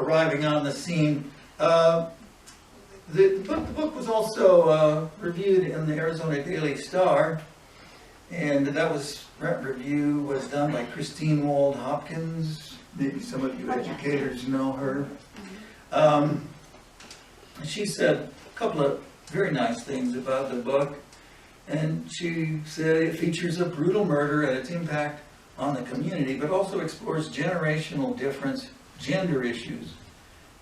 arriving on the scene. The book was also reviewed in the Arizona Daily Star, and that review was done by Christine Wald Hopkins. Maybe some of you educators know her. She said a couple of very nice things about the book, and she said it features a brutal murder and its impact on the community, but also explores generational difference, gender issues,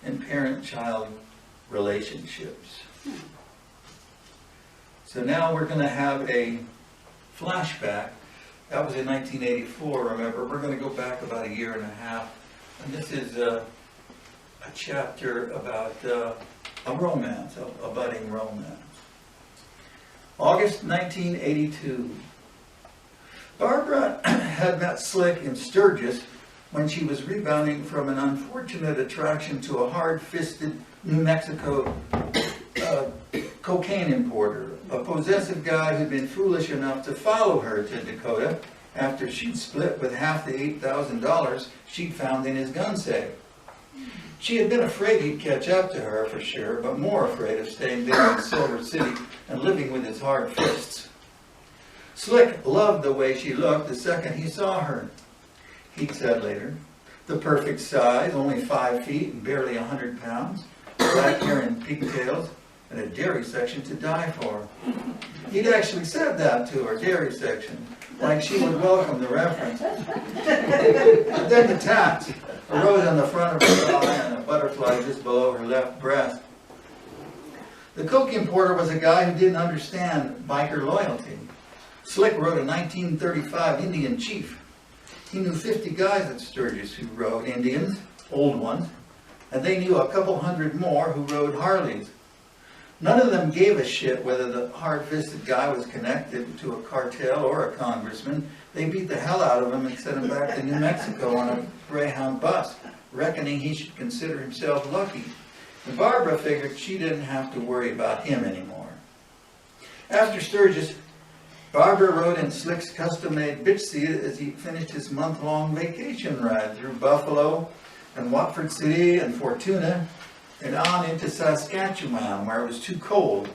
and parent-child relationships. So now we're going to have a flashback. That was in 1984, remember. We're going to go back about a year and a half. And this is a chapter about a romance, a budding romance. August 1982. Barbara had met Slick in Sturgis when she was rebounding from an unfortunate attraction to a hard-fisted New Mexico cocaine importer, a possessive guy who'd been foolish enough to follow her to Dakota after she'd split with half the $8,000 she'd found in his gun safe. She had been afraid he'd catch up to her for sure, but more afraid of staying there in Silver City and living with his hard fists. Slick loved the way she looked the second he saw her. He'd said later, the perfect size, only 5 feet and barely 100 pounds, black hair and pigtails, and a dairy section to die for. He'd actually said that to her, dairy section, like she would welcome the reference. But then the tats arose on the front of her thigh and a butterfly just below her left breast. The coke importer was a guy who didn't understand biker loyalty. Slick rode a 1935 Indian chief. He knew 50 guys at Sturgis who rode Indians, old ones, and they knew a couple hundred more who rode Harleys. None of them gave a shit whether the hard-fisted guy was connected to a cartel or a congressman. They beat the hell out of him and sent him back to New Mexico on a Greyhound bus, reckoning he should consider himself lucky. And Barbara figured she didn't have to worry about him anymore. After Sturgis, Barbara rode in Slick's custom-made bitch seat as he finished his month-long vacation ride through Buffalo and Watford City and Fortuna and on into Saskatchewan, where it was too cold,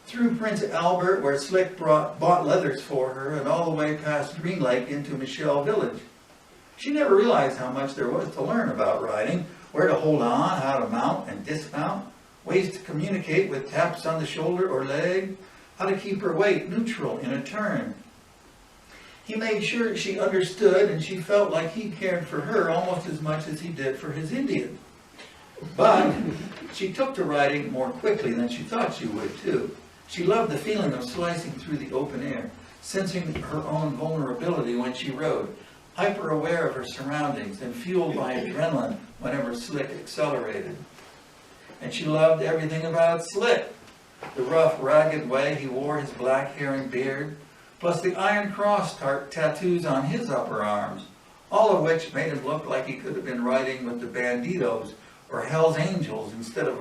through Prince Albert, where Slick bought leathers for her, and all the way past Green Lake into Michelle Village. She never realized how much there was to learn about riding, where to hold on, how to mount and dismount, ways to communicate with taps on the shoulder or leg, how to keep her weight neutral in a turn. He made sure she understood, and she felt like he cared for her almost as much as he did for his Indian. But she took to riding more quickly than she thought she would, too. She loved the feeling of slicing through the open air, sensing her own vulnerability when she rode, hyper-aware of her surroundings and fueled by adrenaline whenever Slick accelerated. And she loved everything about Slick. The rough, ragged way he wore his black hair and beard, plus the Iron Cross tattoos on his upper arms, all of which made him look like he could have been riding with the Banditos or Hell's Angels instead of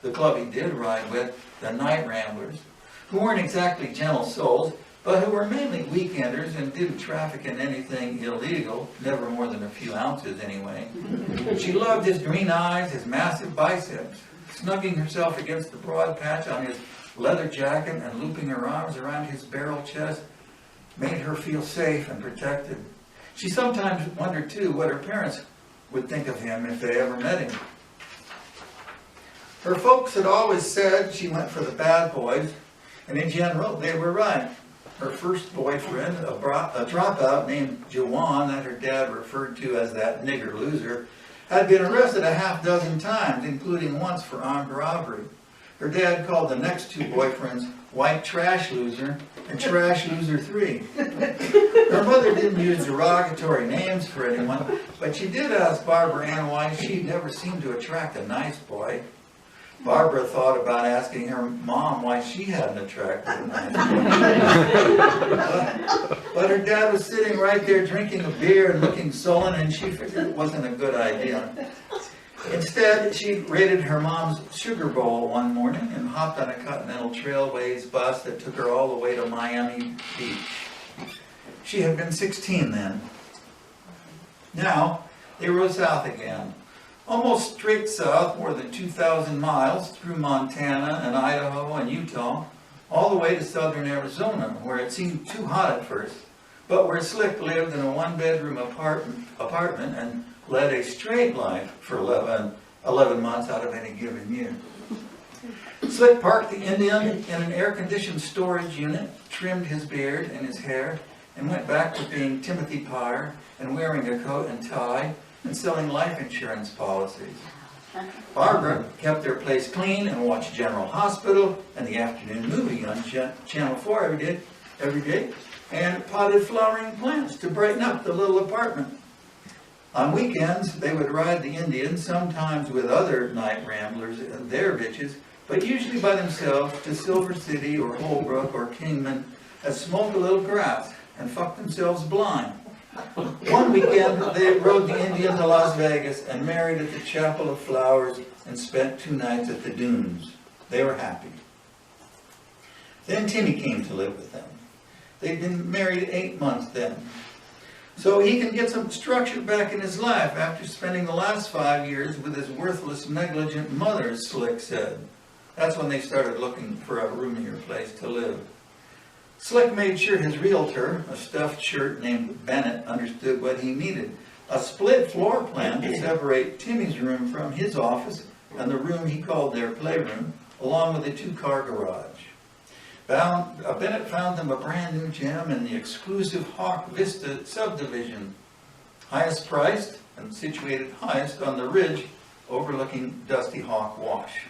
the club he did ride with, the Night Ramblers, who weren't exactly gentle souls, but who were mainly weekenders and didn't traffic in anything illegal, never more than a few ounces anyway. She loved his green eyes, his massive biceps, snugging herself against the broad patch on his leather jacket and looping her arms around his barrel chest made her feel safe and protected. She sometimes wondered, too, what her parents would think of him if they ever met him. Her folks had always said she went for the bad boys, and in general, they were right. Her first boyfriend, a dropout named Jawan, that her dad referred to as that nigger loser, had been arrested a half dozen times, including once for armed robbery. Her dad called the next two boyfriends White Trash Loser and Trash Loser 3. Her mother didn't use derogatory names for anyone, but she did ask Barbara Ann why she never seemed to attract a nice boy. Barbara thought about asking her mom why she hadn't attracted a nice boy. But her dad was sitting right there drinking a beer and looking sullen, and she figured it wasn't a good idea. Instead, she raided her mom's sugar bowl one morning and hopped on a Continental Trailways bus that took her all the way to Miami Beach. She had been 16 then. Now, they rode south again. almost straight south, more than 2,000 miles, through Montana and Idaho and Utah, all the way to southern Arizona, where it seemed too hot at first, but where Slick lived in a one-bedroom apartment and led a straight life for 11 months out of any given year. Slick parked the Indian in an air-conditioned storage unit, trimmed his beard and his hair, and went back to being Timothy Pyre and wearing a coat and tie and selling life insurance policies. Barbara kept their place clean and watched General Hospital and the afternoon movie on Channel 4 every day, and potted flowering plants to brighten up the little apartment. On weekends, they would ride the Indian, sometimes with other night ramblers and their bitches, but usually by themselves, to Silver City or Holbrook or Kingman, and smoke a little grass and fuck themselves blind. One weekend, they rode the Indian to Las Vegas and married at the Chapel of Flowers and spent 2 nights at the dunes. They were happy. Then Timmy came to live with them. They'd been married 8 months then. So he can get some structure back in his life after spending the last 5 years with his worthless, negligent mother, Slick said. That's when they started looking for a roomier place to live. Slick made sure his realtor, a stuffed shirt named Bennett, understood what he needed. A split floor plan to separate Timmy's room from his office and the room he called their playroom, along with a 2-car garage. Bennett found them a brand new gem in the exclusive Hawk Vista subdivision, highest priced and situated highest on the ridge overlooking Dusty Hawk Wash.